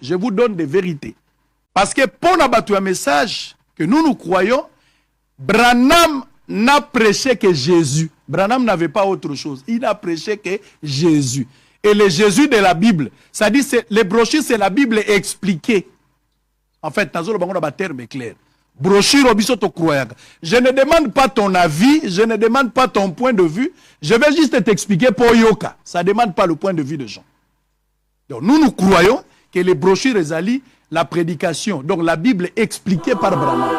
Je vous donne des vérités. Parce que pour nous un message que nous croyons, Branham n'a prêché que Jésus. Branham n'avait pas autre chose. Il n'a prêché que Jésus. Et le Jésus de la Bible, ça dit, les brochures, c'est la Bible expliquée. En fait, dans le terme clair. Brochure, je ne demande pas ton avis, je ne demande pas ton point de vue, je vais juste t'expliquer pour Yoka. Ça ne demande pas le point de vue de gens. Donc nous croyons que les brochures Ezali, la prédication, donc la Bible expliquée par Branham.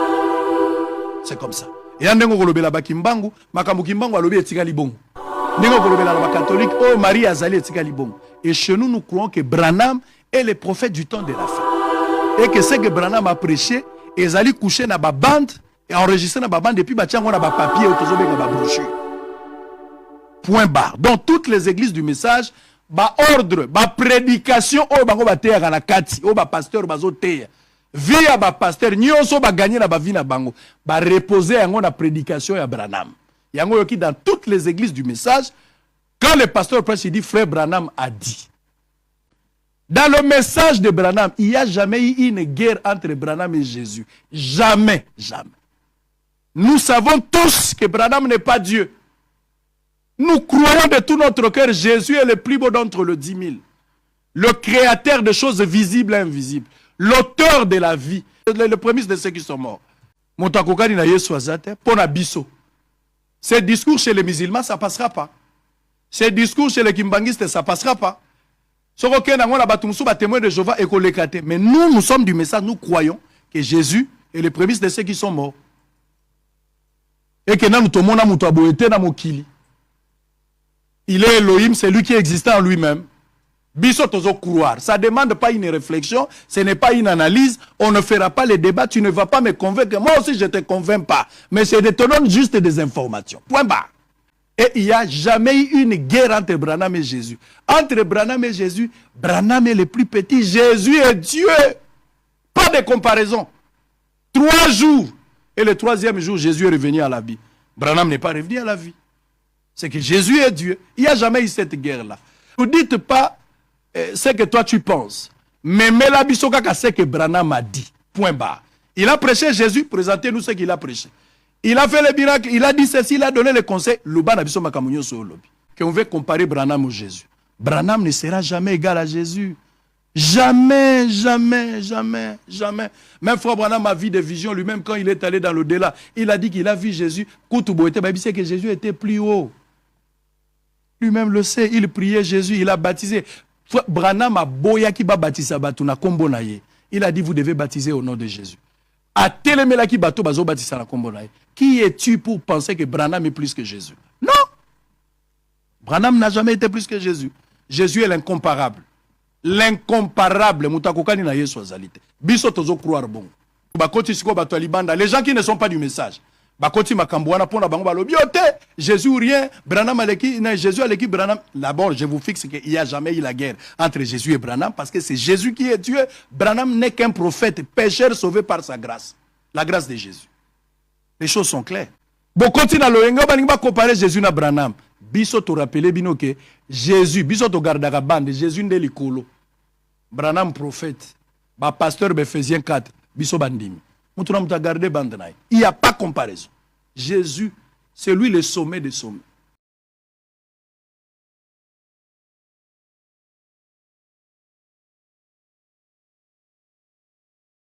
C'est comme ça. Et en dengo kolobela bakimbangu, makambu kimbangu alobi etikali bongo. Dengo kolobela la catholique, oh Marie Azali etikali bongo. Et chez nous, nous croyons que Branham est le prophète du temps de la fin. Et que ce que Branham a prêché, Ezali couché na ba bande et enregistré na ba bande depuis batiango na ba papier autozobe na ba brochure. Point barre. Dans toutes les églises du message, ba ordre, ba prédication, oh bango ba teya na kati, oh ba pasteur bazo teya. Via ba pasteur, nyonso ba gagner na ba vie na bango, ba reposer yango na prédication ya Branham. Yango yoki dans toutes les églises du message, quand le pasteur prêche, il dit frère Branham a dit. Dans le message de Branham, il n'y a jamais eu une guerre entre Branham et Jésus. Jamais, jamais. Nous savons tous que Branham n'est pas Dieu. Nous croyons de tout notre cœur, Jésus est le plus beau d'entre les 10 000. Le créateur de choses visibles et invisibles. L'auteur de la vie. Le premier de ceux qui sont morts. Montakokani na Yesu azate, pona biso. Ces discours chez les musulmans, ça ne passera pas. Ces discours chez les kimbangistes, ça ne passera pas. Mais nous sommes du message, nous croyons que Jésus est le premier de ceux qui sont morts. Et que il est Elohim, c'est lui qui existe en lui-même. Ça ne demande pas une réflexion, ce n'est pas une analyse, on ne fera pas les débats, tu ne vas pas me convaincre. Moi aussi je ne te convainc pas, mais je te donne juste des informations. Point barre. Et il n'y a jamais eu une guerre entre Branham et Jésus. Entre Branham et Jésus, Branham est le plus petit, Jésus est Dieu. Pas de comparaison. 3 jours. Et le 3e jour, Jésus est revenu à la vie. Branham n'est pas revenu à la vie. C'est que Jésus est Dieu. Il n'y a jamais eu cette guerre-là. Ne dites pas ce que toi tu penses. Mais la bisokaka, c'est que Branham a dit. Point barre. Il a prêché Jésus, présentez-nous ce qu'il a prêché. Il a fait le miracle, il a dit ceci, il a donné le conseil. Qu'on veut comparer Branham au Jésus. Branham ne sera jamais égal à Jésus. Jamais, jamais, jamais, jamais. Même frère Branham a vu des visions lui-même quand il est allé dans l'au-delà. Il a dit qu'il a vu Jésus. C'est que Jésus était plus haut. Lui-même le sait, il priait Jésus, il a baptisé. Branham a boya qui va baptiser Batuna Kombonaye. Il a dit vous devez baptiser au nom de Jésus. Qui es-tu pour penser que Branham est plus que Jésus? Non. Branham n'a jamais été plus que Jésus. Jésus est l'incomparable. L'incomparable. Les gens qui ne sont pas du message. Jésus ou rien, Branham Jésus aleki Branham. D'abord, je vous fixe qu'il n'y a jamais eu la guerre entre Jésus et Branham parce que c'est Jésus qui est Dieu. Branham n'est qu'un prophète, pécheur sauvé par sa grâce. La grâce de Jésus. Les choses sont claires. Bon, continue à l'oyenga, comparer Jésus à Branham. Biso te rappelez bien que Jésus, biso te garde la bande, Jésus n'est l'icolo. Branham prophète, pasteur Ephésiens 4, biso bandimi. Il n'y a pas comparaison. Jésus, c'est lui le sommet des sommets.